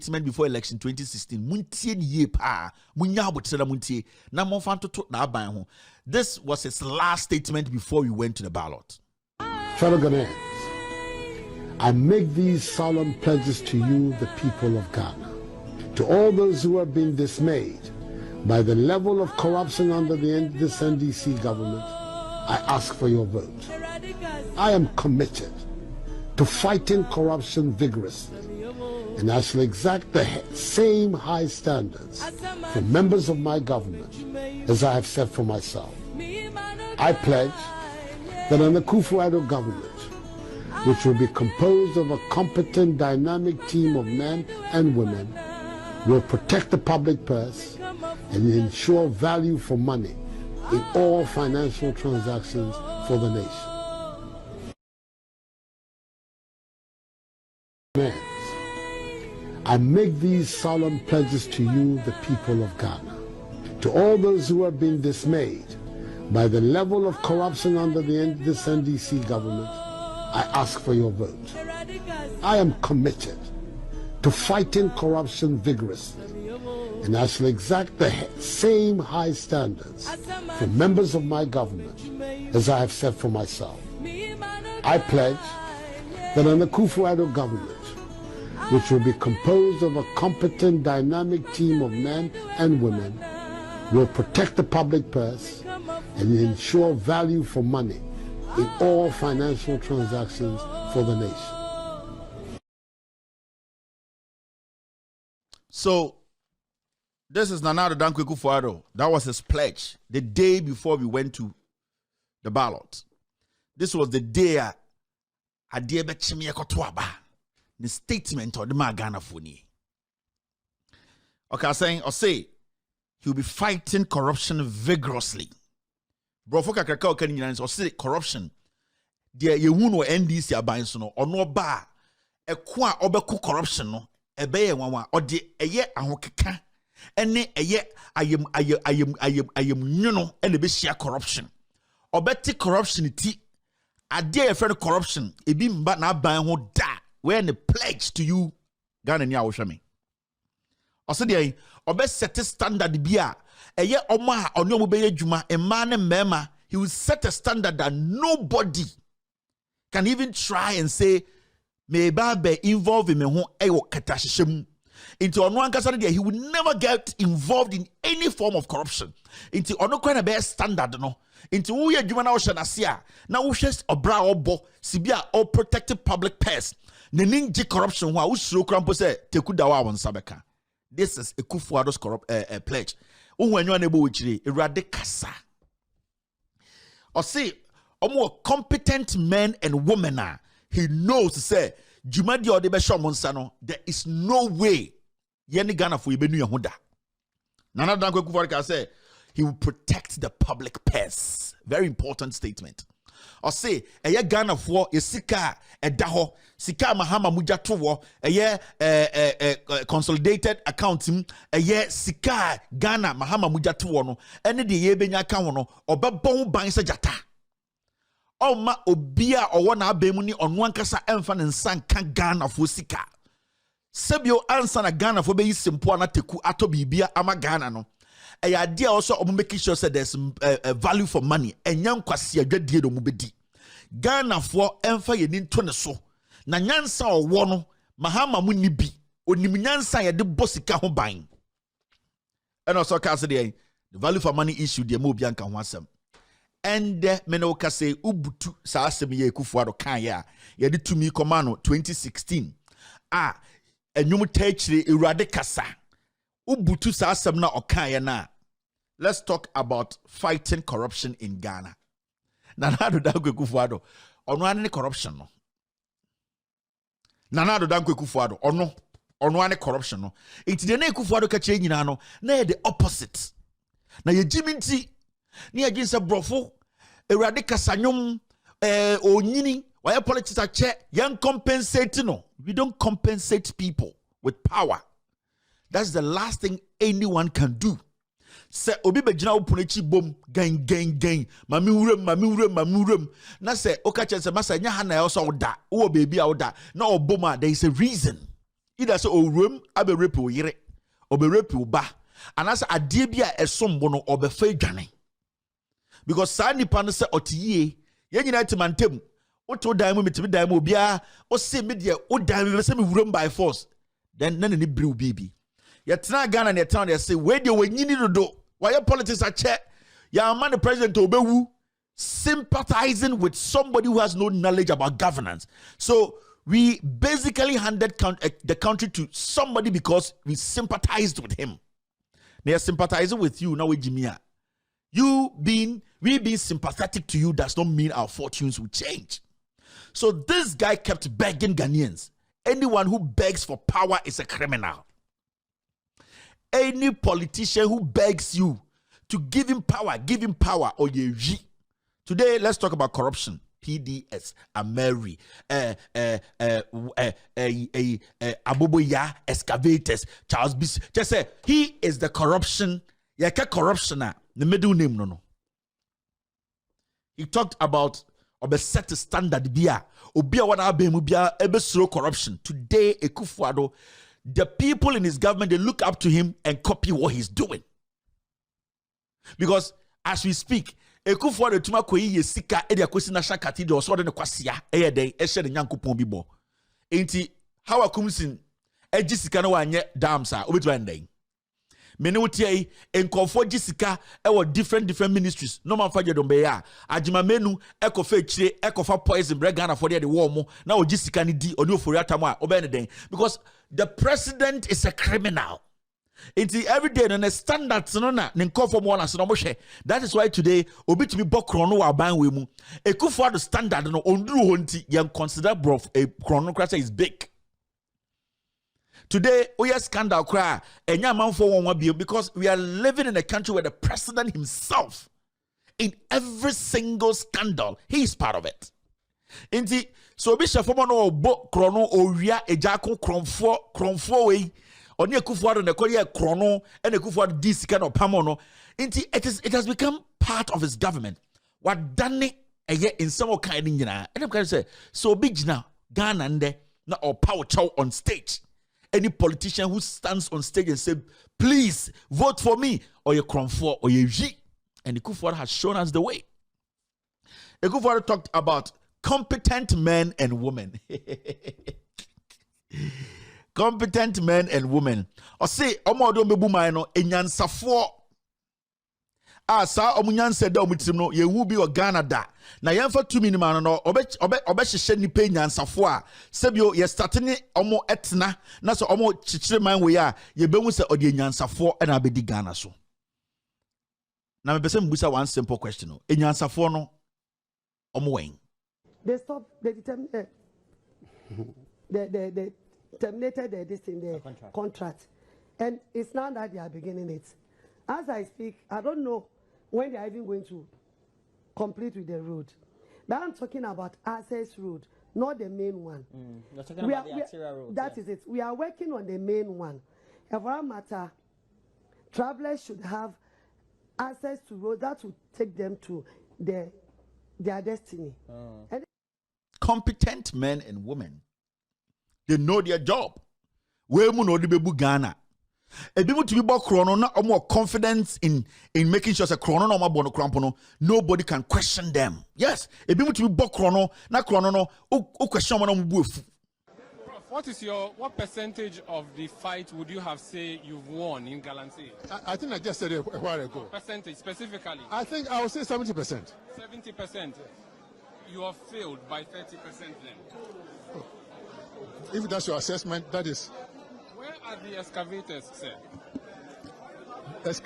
statement before election 2016. Muntie ni ye pa. Munya abotsela muntie. Na monfanto to na aban ho. This was his last statement before we went to the ballot. Fellow Ghanaians, I make these solemn pledges to you, the people of Ghana. To all those who have been dismayed by the level of corruption under this NDC government, I ask for your vote. I am committed to fighting corruption vigorously, and I shall exact the same high standards for members of my government as I have set for myself. I pledge that an Akufo-Addo government, which will be composed of a competent, dynamic team of men and women, will protect the public purse and ensure value for money in all financial transactions for the nation. I make these solemn pledges to you, the people of Ghana. To all those who have been dismayed by the level of corruption under this NDC government, I ask for your vote. I am committed to fighting corruption vigorously, and I shall exact the same high standards for members of my government as I have set for myself. I pledge that an Akufo-Addo government, which will be composed of a competent, dynamic team of men and women, will protect the public purse and ensure value for money in all financial transactions for the nation. So, this is Nänä Addo Akufo-Addo. That was his pledge the day before we went to the ballot. This was the day Adiebe Chimie Kotoaba. The statement of the Magana Funi. Okay, I say he will be fighting corruption vigorously. Bro, for kakaka can you say corruption? There you won't NDC aban so no or no bar a qua obeku corruption no a bay one or the a ye ahokeka ene a ye I am you know and the share corruption or better corruption ti a dear friend corruption e be mba na ban ho da when the pledge to you Ghana nya wo hweme o se dey obe set standard bia eye oma ono mo be adwuma emma ne mema he will set a standard that nobody can even try and say me ba be involved in me ho e wo katahyehyem into ono ankasa dey he will never get involved in any form of corruption into ono kwa na be standard no into wo ye adwuma na wo hye na se a na wo hwe obra obo sibia all protected public purse neninji corruption ho a wo suro krampo say tekuda wa won sabeka. This is Akufo-Addo's pledge. Unwanyo na ebo wechire Awurade kasa. Or say omo competent men and women he knows to say jumadi ode be show monsa no there is no way yeni Ghana for ibenu ye ho da. Nänä Addo Akufo-Addo can say he will protect the public purse. Very important statement. Or say eye Ghana for yesika edaho sika mahama muja towo eye consolidated accounting eye sika Ghana mahama muja towo no ene de ye benya ka ho no obebon ban se jata oma obia owo na abemu ni ono ankasa emfa ne nsan ka Ghana for sika sebio ansa na Ghana for be yisimpo na teku ato bibia ama Ghana no a idea also of making sure that there's a value for money and young kwasi adwadie do mubedi Ghana for emfa ye ninto ne so na nyansa owo no mahama mu ni bi onim nyansa ye de bosika ho ban and also ka say the value for money issue de mo bia nka ho asem and me no ka say ubutu sa asem ye Akufo-Addo kan ya ye de tumi command 2016 enyum tachire Awurade kasa ubutu sa asem na okanye na. Let's talk about fighting corruption in Ghana. Nänä Addo Akufo-Addo ono ane corruption no. Nänä Addo Akufo-Addo ono ane corruption no. Enti de na Akufo-Addo ka kire nyina no na the opposite. Na ye jiminti ni aginsa brofo Awurade kasanyom onyini why politics are che yan compensate no. We don't compensate people with power. That's the last thing anyone can do. Se obi begina opunechi bom gang mami urem na se okache se masa nya ha na also oda wo baby oda na oboma there is a reason Either say o room abe rape o yere or be rape o ba. And as a debia a sombono or be fe dwane. Because sa nipa no se otiye ye nyina timantem oto dan mu metimi dan mu obia o se me de o dan me se me wuram by force then na ni brew baby ye tena Ghana na town they say we de wanyini dodo why politics a che ya man the president obewu sympathizing with somebody who has no knowledge about governance. So we basically handed the country to somebody because we sympathized with him. They are sympathizing with you now with Jimia. We being sympathetic to you does not mean our fortunes will change. So this guy kept begging Ghanaians. Anyone who begs for power is a criminal. Any politician who begs you to give him power, or ye. Today, let's talk about corruption. PDS, Ameri, Aboboya, excavators, Charles Bis. Just say he is the corruption. Yaka corruptioner. The middle name no. He talked about set a standard bia. Obia wana abemu bia ebe slow corruption. Today, Ekufuado, the people in his government they look up to him and copy what he's doing. Because as we speak, Ekufuado tuma koyi yesika edi akosi national cathedral so de kwasia eyede ehye ne nyankopon bibo. Enti how akumsin ejisika no wanye dams a obetu ndeng. Mene wotie enkofo jisika ewo different ministries no man faje dombe ya ajima menu ekofa chire ekofa poison bregana for the war mo na ojisika ni di oni ofori atamo a obe ne den because the president is a criminal. Into every day and the standards no na nkofo mo na so no hwe. That is why today obi to be bokro no wa ban we mu ekufo the standard no onduru ho nti yen consider bro a chrono is big. Today, we are scandal cry because we are living in a country where the president himself, in every single scandal, he is part of it. Inti so be shafomo no bo krono owia ejako kronfo we oni ekufuado na koye krono and ekufuado this kind of pamono. Inti it has become part of his government. What done it in some kind nyina. And I'm going to say so big now Ghana nde na or power chow on stage. Any politician who stands on stage and say, please vote for me, or you cromfo, or you G. And Ekufuado has shown us the way. Ekufuado talked about competent men and women. Competent men and women. Or say, Omodo mebumaino, enyansafo. Sa omunyanse da omutimo ye wu bi o Ghana da na yemfa 2 minimum no obehye ni pe nyansafo a sebio ye startini omo etna na so omo chichire man we a ye behu se ode nyansafo na abedi Ghana so na me pese mbusa one simple question no nyansafo no omo wen they stop they terminated this in the contract and it's now that they are beginning it. As I speak, I don't know when they are even going to complete with the road. But I'm talking about access road, not the main one. You're talking about the arterial road. That is it. We are working on the main one. If our matter, travelers should have access to road that will take them to their destiny. And competent men and women, they know their job. We mu no bebu Ghana. Ebimu to be about chrono na more confidence in making sure that chrono no mabono crampono nobody can question them. Yes, ebimu to be about chrono na chrono no o question mo na mbuefu. What percentage of the fight would you have say you've won in Galamsey? I think I just said it a while ago. Percentage specifically? I think I would say 70%. 70%. You have failed by 30% then. If that's your assessment, that is. Where are the excavators, sir?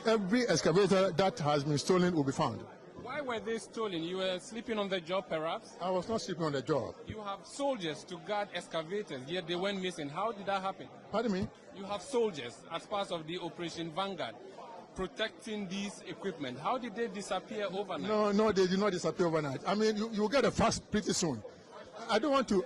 Every excavator that has been stolen will be found. Why were they stolen? You were sleeping on the job, perhaps? I was not sleeping on the job. You have soldiers to guard excavators, yet they went missing. How did that happen? Pardon me? You have soldiers as part of the Operation Vanguard protecting these equipment. How did they disappear overnight? No, they did not disappear overnight. I mean, you will get a facts pretty soon. I don't want to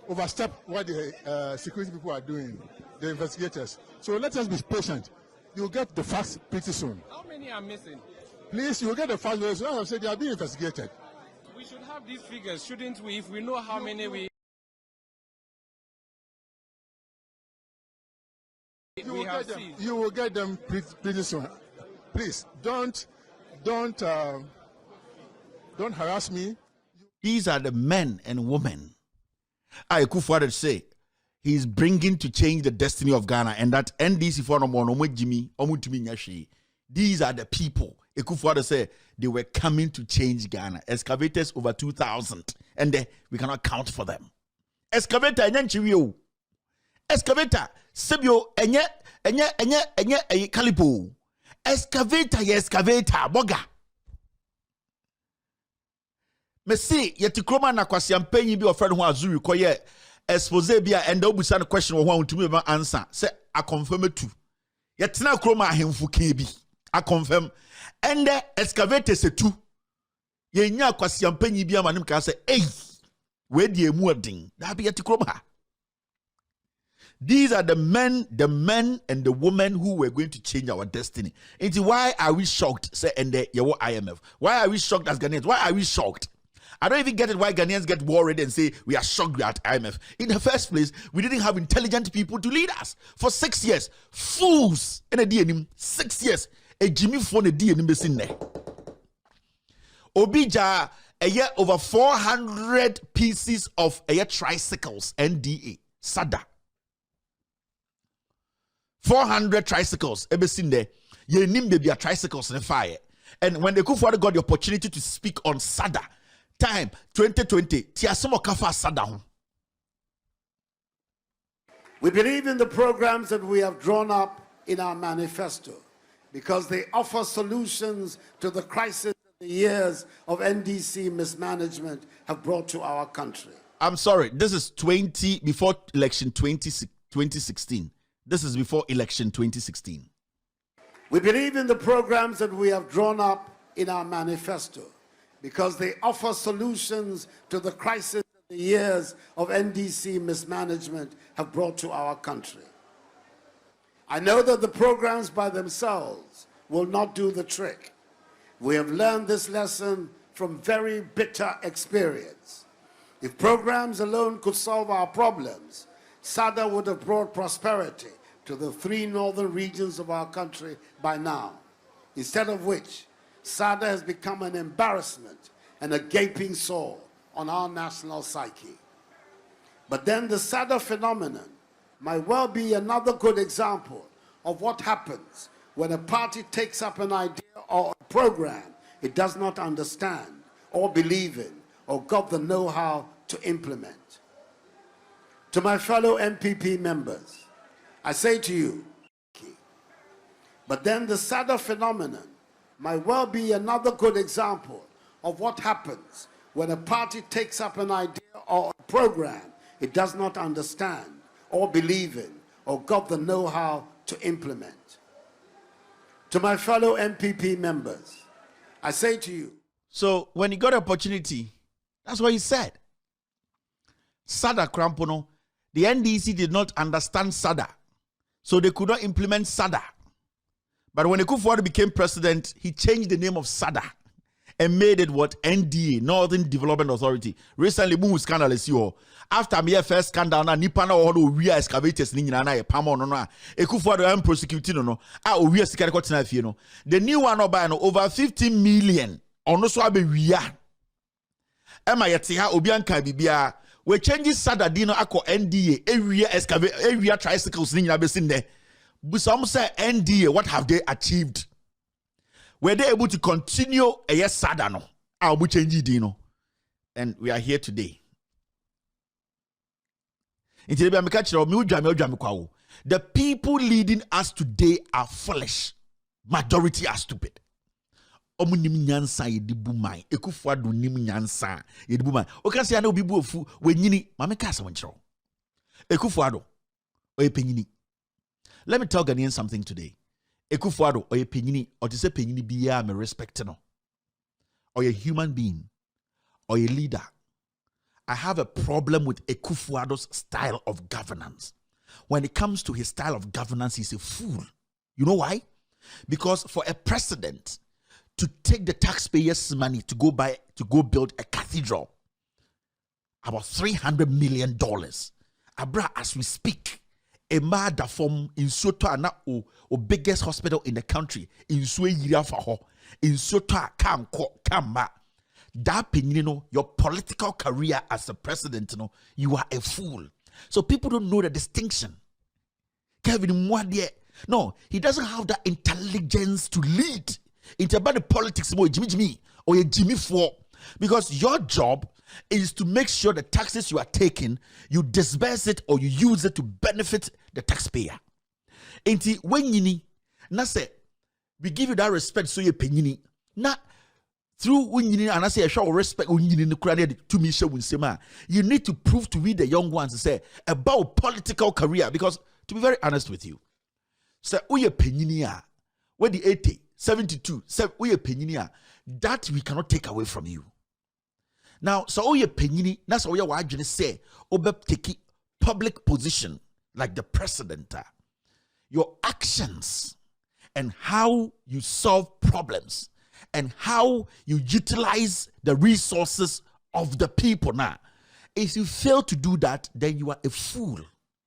overstep what the security people are doing, the investigators. So let us be patient. You'll get the facts pretty soon. How many are missing? Please, you'll get the facts. As I said, they are being investigated. We should have these figures, shouldn't we, if we know how many we succeed. You will get them pretty soon. Please don't harass me. These are the men and women I could say he's bringing to change the destiny of Ghana, and that NDC for no. These are the people Ekufuado say they were coming to change Ghana. Excavators over 2,000, and we cannot count for them. Excavator enye excavator sebio enye kalipo. Excavator boga. Me see yeti kroma na kwasiampanyi bi ofred ho azuri koye expose bia and obusa no question wo ho ntumi be answer say I confirm tu yetena kroma ahemfu kan bi I confirm and the excavator se tu yenya kwasiampanyi bi amanim ka say we die emu odin da be yeti kroma. These are the men and the women who were going to change our destiny. It's why are we shocked say and the IMF? Why are we shocked as Ghanaians? Why are we shocked? I don't even get it why Ghanaians get worried and say we are shocked at IMF. In the first place, we didn't have intelligent people to lead us. For 6 years, fools in a DNM, 6 years, a Jimmy phone a DNM in there. Obija, a year over 400 pieces of a year tricycles, NDA, SADA. 400 tricycles, ebesin there. Ye nim be tricycles in fire. And when the Kufuor got the opportunity to speak on SADA, time 2020 tiasemo kafa sada. We believe in the programs that we have drawn up in our manifesto because they offer solutions to the crisis that the years of NDC mismanagement have brought to our country. I'm sorry, this is before election 2016. This is before election 2016. We believe in the programs that we have drawn up in our manifesto because they offer solutions to the crisis that the years of NDC mismanagement have brought to our country. I know that the programs by themselves will not do the trick. We have learned this lesson from very bitter experience. If programs alone could solve our problems, SADA would have brought prosperity to the 3 northern regions of our country by now, instead of which SADA has become an embarrassment and a gaping sore on our national psyche. But then the SADA phenomenon might well be another good example of what happens when a party takes up an idea or a program it does not understand or believe in or got the know-how to implement. To my fellow MPP members, I say to you, but then the SADA phenomenon might well be another good example of what happens when a party takes up an idea or a program it does not understand or believe in or got the know-how to implement. To my fellow MPP members, I say to you. So when he got an opportunity, that's what he said. SADA Krampono, the NDC did not understand SADA, so they could not implement SADA. But when Ekufuor became president, he changed the name of SADA and made it what? NDA, Northern Development Authority. Recently, Mumu scandal is you. After my first scandal, na Nipana or we are excavators ni na e pamo no na. Ekufuor am prosecuting no. We are secret court na fie no. The new one oba no over 15 million. Ono so abe wia. Ema yete ha obi anka bibia. We change SADA dino ako NDA. Area tricycles ni na be sin there. But some say NDA, what have they achieved? Were they able to continue a yes SADA no? I'll change dino. And we are here today. The people leading us today are foolish. Majority are stupid. Omunim nyansa yedibu mai. Ekufuado nim nyansa yedibu mai. Okasi ane obibu ofu wenyini mame kasa wanchiro. Ekufuado oyepenyini. Let me tell Ghanaians something today. Ekufuado oyepenyini or to say penyini biya me respect no. Or a human being or a leader. I have a problem with Ekufuado's style of governance. When it comes to his style of governance, he's a fool. You know why? Because for a president to take the taxpayers' money to go build a cathedral, about $300 million. Abra, as we speak, a mad form in Soto na o biggest hospital in the country in Sweden for her in Soto come that penino your political career as a president you are a fool. So people don't know the distinction. Kevin Mwadie, no, he doesn't have that intelligence to lead. It's about the politics more Jimmy or a Jimmy for, because your job is to make sure the taxes you are taking, you disburse it or you use it to benefit the taxpayer. And when you need, na say, we give you that respect so you penny. Na through when you need, and I say, I show respect when you need to me show you need to prove to we the young ones to say about political career, because to be very honest with you, say, oh, you penny, where the 80, 72, oh, you penny, that we cannot take away from you. Now, so oh, you penny, that's all you're going to say, take public position like the president. Your actions and how you solve problems and how you utilize the resources of the people now. If you fail to do that, then you are a fool.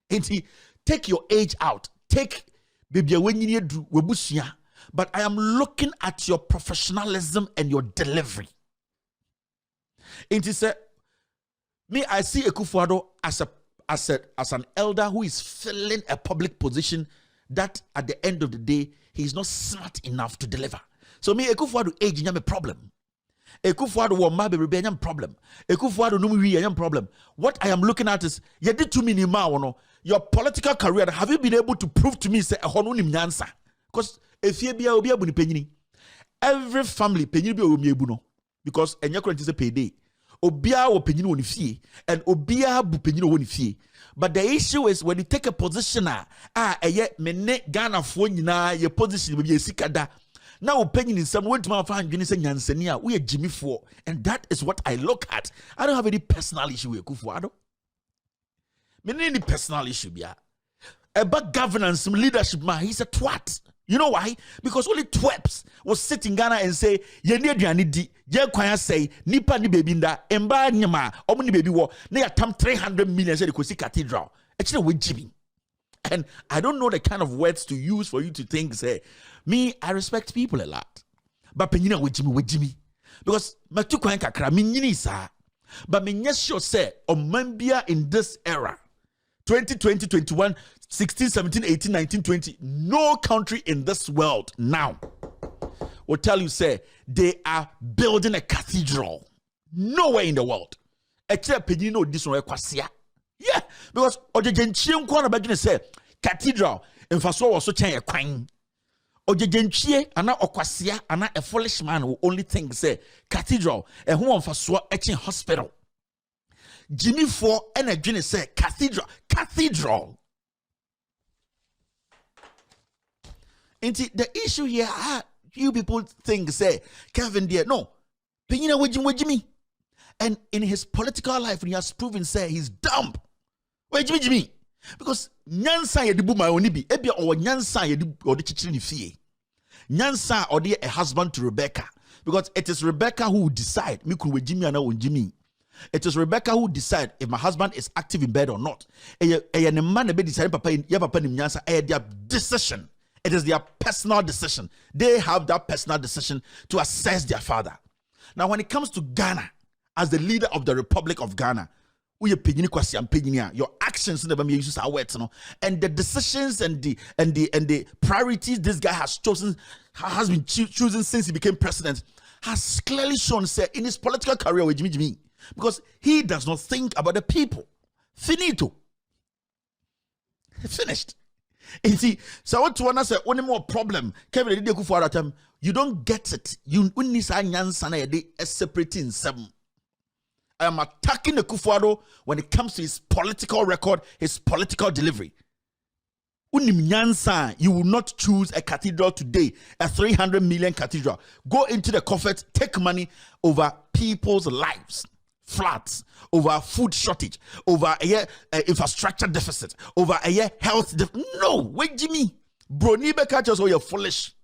And see, take your age out. Take baby when you need to, but I am looking at your professionalism and your delivery. And he said, me, I see Akufo-Addo as an elder who is filling a public position that at the end of the day, he is not smart enough to deliver. So me, Akufo-Addo age is a problem. Akufo-Addo will maybe be a problem. Akufo-Addo no me a problem. What I am looking at is, you did too many your political career. Have you been able to prove to me say a hononim nyansa? Because if you be a penny, every family penny be a because and your current is a payday. Obia or penny on fee and obia bu penny on fee. But the issue is when you take a position, yet mene Ghana for your position will be a sikada. Now opinion in some way to my find Yansenia, we are Jimmy for, and that is what I look at. I don't have any personal issue with Akufo-Addo. Any personal issue, yeah. About governance, leadership, man, he's a twat. You know why? Because only twerps will sit in Ghana and say, "Ye need di, ye kwaya say, nipa ni baby nda, emba nyama, omni baby wo, ne atam 300 million say the Kosi Cathedral." Actually, with Jimmy. And I don't know the kind of words to use for you to think, say, me, I respect people a lot. But penina with Jimmy. Because matu kwaya kakra, mi nyini sa. But me nyesho say, Omambia in this era, 2020, 21, 16, 17, 18, 19, 20, no country in this world now will tell you, say, they are building a cathedral. Nowhere in the world. Except Penino, this one, yeah, because Ojegenchie Nkwana Bagina say, cathedral, and Faso was so chain a quine. Ojegenchie, ana Okwasia, ana a foolish man who only think, say, cathedral, and who on Faso etching hospital. Jimmy for and a genius say, cathedral. And the issue here, you people think, say, Kevin dear, no, Penina with Jimmy. And in his political life, when he has proven, say, he's dumb. Wait, Jimmy. Because Nyansa yedibu my onibi, ebia or Nyansa yedibu or the chichini fee. Nyansa or a husband to Rebecca. Because it is Rebecca who will decide, me could with Jimmy and I Jimmy. It is Rebecca who decide if my husband is active in bed or not. A man be decided papa in Nyansa, their decision. It is their personal decision. They have that personal decision to assess their father. Now, when it comes to Ghana, as the leader of the Republic of Ghana, your actions and the decisions and the priorities this guy has chosen, has been choosing since he became president, has clearly shown, say, in his political career with Jimmy, because he does not think about the people. Finito. Finished. And see, so I want to say only more problem. Kevin, you don't get it. You only say Nyansana separating seven. I am attacking the Akufo-Addo when it comes to his political record, his political delivery. You will not choose a cathedral today, a 300 million cathedral. Go into the comfort, take money over people's lives, floods, over food shortage, over a infrastructure deficit, over a health deficit. No, wait, Jimmy. Bro, Nibeka just you're foolish.